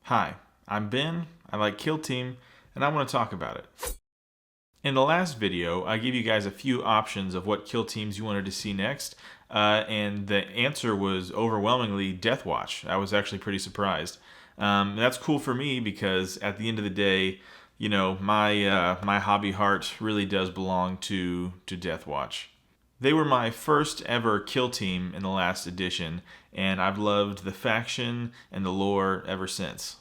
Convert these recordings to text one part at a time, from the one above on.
Hi, I'm Ben, I like Kill Team, and I want to talk about it. In the last video, I gave you guys a few options of what kill teams you wanted to see next, and the answer was overwhelmingly Deathwatch. I was actually pretty surprised. That's cool for me because at the end of the day, my hobby heart really does belong to Deathwatch. They were my first ever kill team in the last edition, and I've loved the faction and the lore ever since.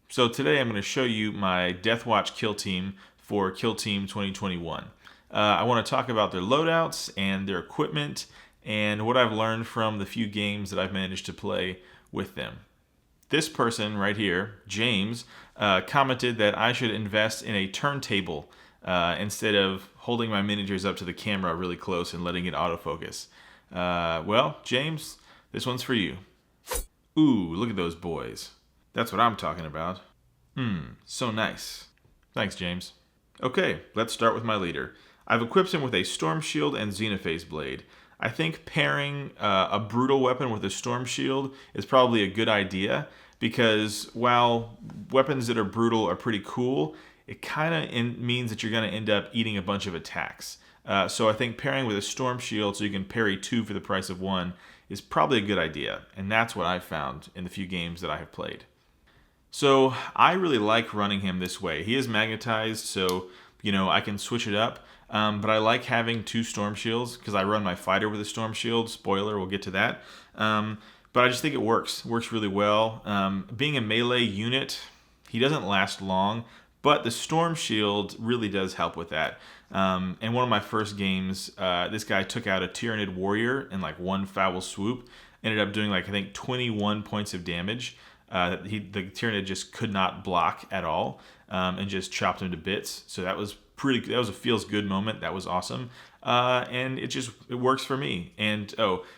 So today I'm going to show you my Deathwatch kill team for Kill Team 2021. I want to talk about their loadouts and their equipment and what I've learned from the few games that I've managed to play with them. This person right here, James, commented that I should invest in a turntable instead of holding my miniatures up to the camera really close and letting it autofocus. Well, James, this one's for you. Ooh, look at those boys. That's what I'm talking about. So nice. Thanks, James. Okay, let's start with my leader. I've equipped him with a Storm Shield and Xenophase Blade. I think pairing a brutal weapon with a Storm Shield is probably a good idea because while weapons that are brutal are pretty cool, it kind of means that you're going to end up eating a bunch of attacks. So I think pairing with a Storm Shield so you can parry 2 for the price of 1 is probably a good idea, and that's what I've found in the few games that I have played. So I really like running him this way. He is magnetized, so I can switch it up. But I like having 2 Storm Shields because I run my fighter with a Storm Shield. Spoiler, we'll get to that. But I just think it works. Works really well. Being a melee unit, he doesn't last long, but the Storm Shield really does help with that. In one of my first games, this guy took out a Tyrannid Warrior in like one foul swoop. Ended up doing I think 21 points of damage. The Tyrannid just could not block at all, and just chopped him to bits. So that was a feels good moment. That was awesome, and it works for me. And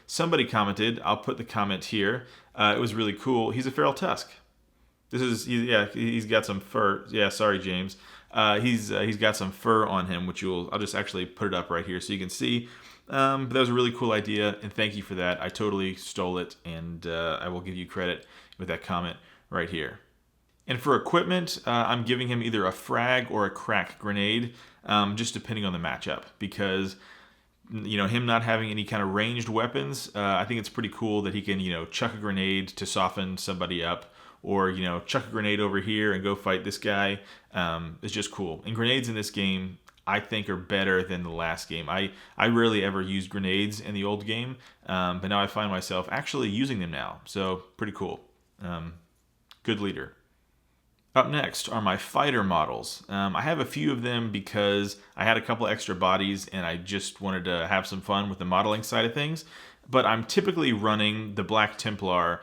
somebody commented. I'll put the comment here. It was really cool. He's a Feral Tusk. He's got some fur. Yeah, sorry, James. He's got some fur on him, which I'll just actually put it up right here so you can see. But that was a really cool idea, and thank you for that. I totally stole it, and I will give you credit with that comment right here. And for equipment, I'm giving him either a frag or a crack grenade, just depending on the matchup, because him not having any kind of ranged weapons, I think it's pretty cool that he can chuck a grenade to soften somebody up, or chuck a grenade over here and go fight this guy. It's just cool. And grenades in this game, I think, are better than the last game. I rarely ever used grenades in the old game, but now I find myself actually using them now. So pretty cool. Good leader. Up next are my fighter models. I have a few of them because I had a couple extra bodies and I just wanted to have some fun with the modeling side of things. But I'm typically running the Black Templar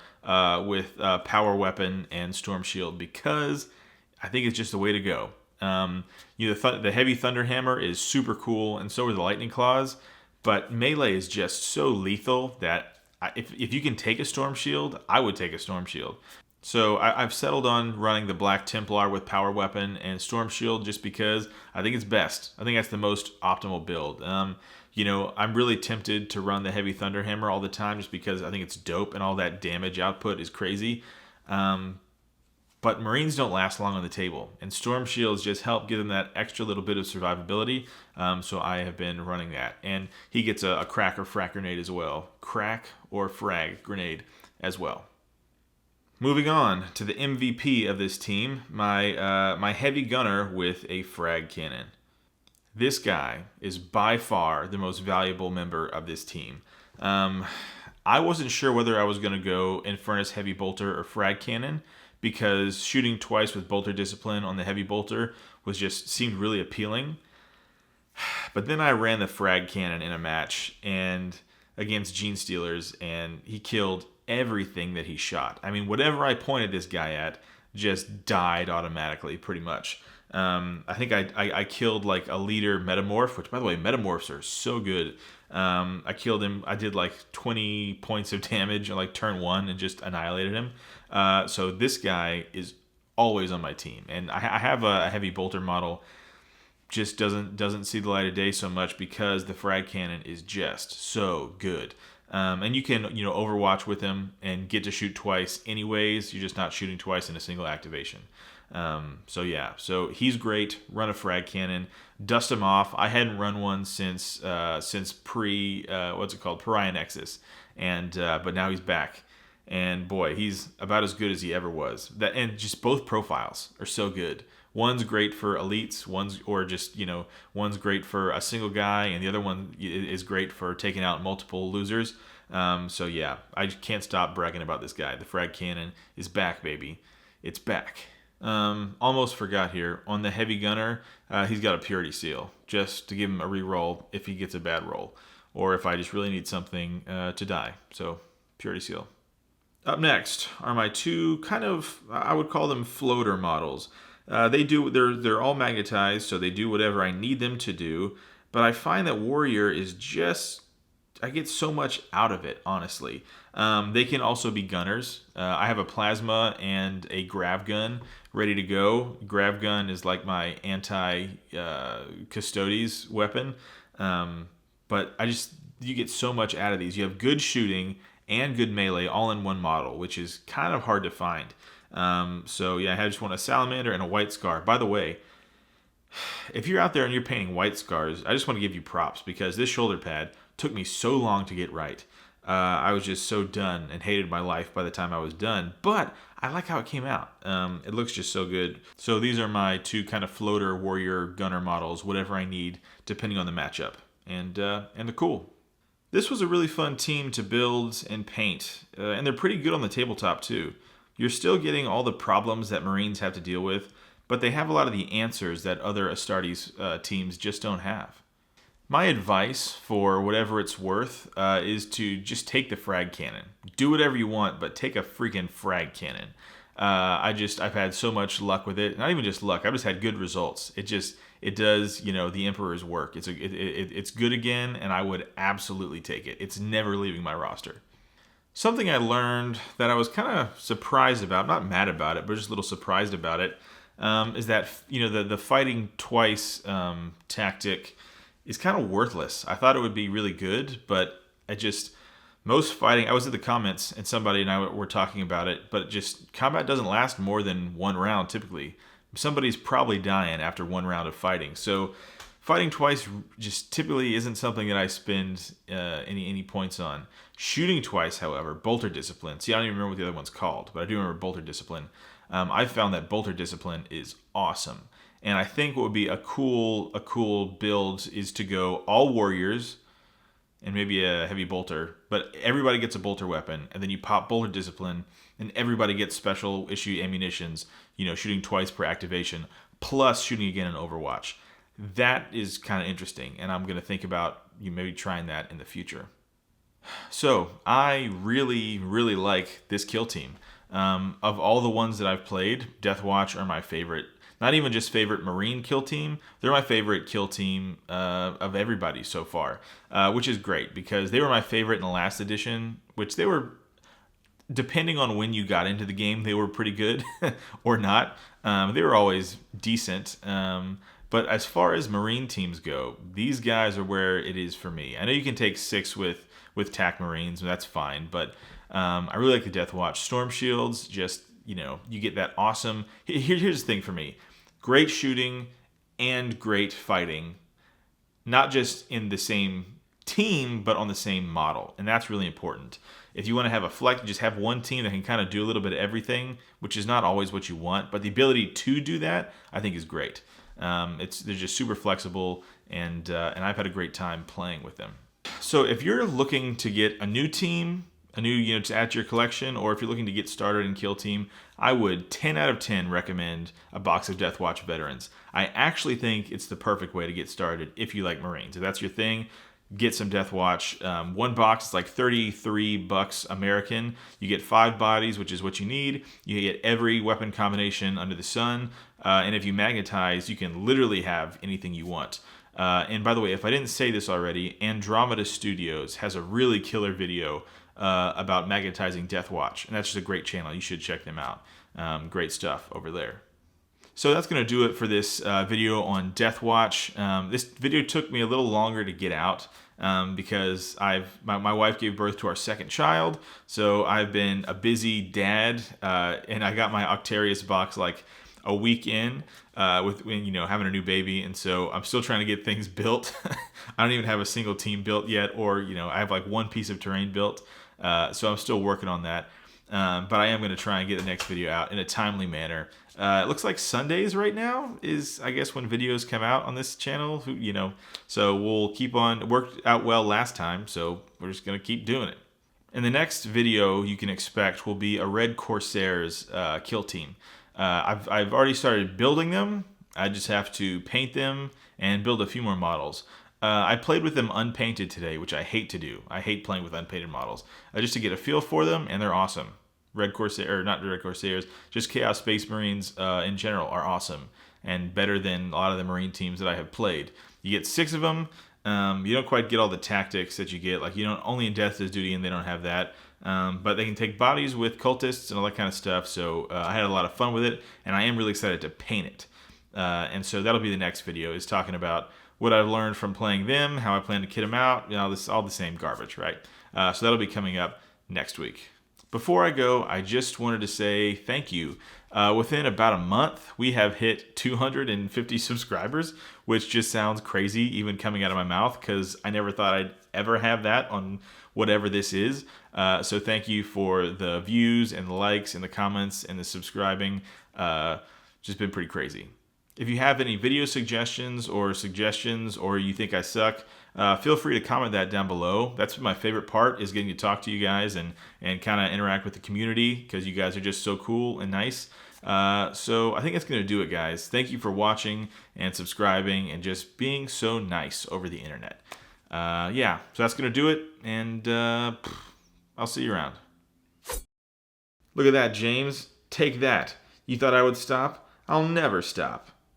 with Power Weapon and Storm Shield because I think it's just the way to go. The Heavy Thunderhammer is super cool, and so are the Lightning Claws. But melee is just so lethal that if you can take a Storm Shield, I would take a Storm Shield. So I've settled on running the Black Templar with Power Weapon and Storm Shield just because I think it's best. I think that's the most optimal build. I'm really tempted to run the Heavy Thunderhammer all the time just because I think it's dope and all that damage output is crazy. But Marines don't last long on the table, and Storm Shields just help give them that extra little bit of survivability. So I have been running that. And he gets a crack or frag grenade as well. Crack or frag grenade as well. Moving on to the MVP of this team, my heavy gunner with a frag cannon. This guy is by far the most valuable member of this team. I wasn't sure whether I was going to go Infernus Heavy Bolter or Frag Cannon because shooting twice with Bolter Discipline on the Heavy Bolter seemed really appealing. But then I ran the Frag Cannon in a match and against Gene Stealers, and he killed everything that he shot. I mean, whatever I pointed this guy at just died automatically, pretty much. I think I killed like a leader Metamorph, which, by the way, Metamorphs are so good. I killed him. I did like 20 points of damage on like turn 1 and just annihilated him. So this guy is always on my team. And I have a Heavy Bolter model, just doesn't see the light of day so much because the Frag Cannon is just so good. And you can, Overwatch with him and get to shoot twice anyways. You're just not shooting twice in a single activation. So he's great. Run a frag cannon, dust him off. I hadn't run one since pre Pariah Nexus, and but now he's back, and boy, he's about as good as he ever was. And just both profiles are so good. One's great for elites, one's great for a single guy, and the other one is great for taking out multiple losers. I can't stop bragging about this guy. The frag cannon is back, baby. It's back. Almost forgot here. On the heavy gunner, he's got a purity seal, just to give him a reroll if he gets a bad roll, or if I just really need something to die. So, purity seal. Up next are my two I would call them floater models. They're all magnetized, so they do whatever I need them to do. But I find that warrior is I get so much out of it, honestly. They can also be gunners. I have a plasma and a grav gun ready to go. Grav gun is like my anti-custodes weapon. But you get so much out of these. You have good shooting and good melee all in one model, which is kind of hard to find. I just want a salamander and a white scar. By the way, if you're out there and you're painting white scars, I just want to give you props, because this shoulder pad took me so long to get right. I was just so done and hated my life by the time I was done, but I like how it came out. It looks just so good. So these are my two kind of floater warrior gunner models, whatever I need depending on the matchup, and they're cool. This was a really fun team to build and paint, and they're pretty good on the tabletop too. You're still getting all the problems that Marines have to deal with, but they have a lot of the answers that other Astartes teams just don't have. My advice, for whatever it's worth, is to just take the frag cannon. Do whatever you want, but take a freaking frag cannon. I've had so much luck with it. Not even just luck. I've just had good results. It does, the Emperor's work. It's good again, and I would absolutely take it. It's never leaving my roster. Something I learned that I was kind of surprised about, not mad about it, but just a little surprised about it, is that, the fighting twice tactic is kind of worthless. I thought it would be really good, but most fighting, I was at the comments and somebody and I were talking about it, but just combat doesn't last more than one round typically. Somebody's probably dying after one round of fighting. So fighting twice just typically isn't something that I spend any points on. Shooting twice, however, bolter discipline. See, I don't even remember what the other one's called, but I do remember bolter discipline. I found that bolter discipline is awesome. And I think what would be a cool build is to go all warriors and maybe a heavy bolter, but everybody gets a bolter weapon, and then you pop bolter discipline, and everybody gets special issue ammunitions, shooting twice per activation, plus shooting again in Overwatch. That is kind of interesting, and I'm going to think about maybe trying that in the future. So I really, really like this kill team. Of all the ones that I've played, Deathwatch are my favorite. Not even just favorite Marine kill team, they're my favorite kill team of everybody so far, which is great because they were my favorite in the last edition, which they were, depending on when you got into the game, they were pretty good or not. They were always decent. But as far as Marine teams go, these guys are where it is for me. I know you can take 6 with TAC Marines, and that's fine, but I really like the Deathwatch. Storm Shields, you get that awesome... Here's the thing for me. Great shooting and great fighting, not just in the same team, but on the same model, and that's really important. If you want to have a flex, just have one team that can kind of do a little bit of everything, which is not always what you want, but the ability to do that, I think, is great. They're just super flexible, and I've had a great time playing with them. So if you're looking to get a new team, to add to your collection, or if you're looking to get started in Kill Team, I would 10 out of 10 recommend a box of Deathwatch Veterans. I actually think it's the perfect way to get started if you like Marines. If that's your thing, get some Deathwatch. One box is like $33 American. You get 5 bodies, which is what you need. You get every weapon combination under the sun. And if you magnetize, you can literally have anything you want. And by the way, if I didn't say this already, Andromeda Studios has a really killer video about magnetizing Deathwatch, and that's just a great channel. You should check them out. Great stuff over there. So that's going to do it for this video on Deathwatch. This video took me a little longer to get out because my wife gave birth to our second child, so I've been a busy dad, and I got my Octarius box like a week in with having a new baby, and so I'm still trying to get things built. I don't even have a single team built yet, or I have like one piece of terrain built, so I'm still working on that. But I am going to try and get the next video out in a timely manner. It looks like Sundays right now is, I guess, when videos come out on this channel, so we'll keep on. Worked out well last time, so we're just going to keep doing it. In the next video you can expect will be a Red Corsairs kill team. I've already started building them. I just have to paint them and build a few more models. I played with them unpainted today, which I hate to do. I hate playing with unpainted models, just to get a feel for them, and they're awesome. Red Corsair, or not Red Corsairs, just Chaos Space Marines in general are awesome and better than a lot of the Marine teams that I have played. You get 6 of them. You don't quite get all the tactics that you get. Like, you don't only in Death's Duty, and they don't have that. But they can take bodies with cultists and all that kind of stuff. So I had a lot of fun with it, and I am really excited to paint it. And so that'll be the next video, is talking about what I've learned from playing them, how I plan to kit them out, this all the same garbage, right? So that'll be coming up next week. Before I go, I just wanted to say thank you. Within about a month, we have hit 250 subscribers, which just sounds crazy even coming out of my mouth, because I never thought I'd ever have that on whatever this is. So thank you for the views and the likes and the comments and the subscribing. Just been pretty crazy. If you have any video suggestions, or you think I suck, feel free to comment that down below. That's my favorite part, is getting to talk to you guys and kind of interact with the community, because you guys are just so cool and nice. So I think that's going to do it, guys. Thank you for watching and subscribing and just being so nice over the internet. Yeah, so that's going to do it, and I'll see you around. Look at that, James. Take that. You thought I would stop? I'll never stop.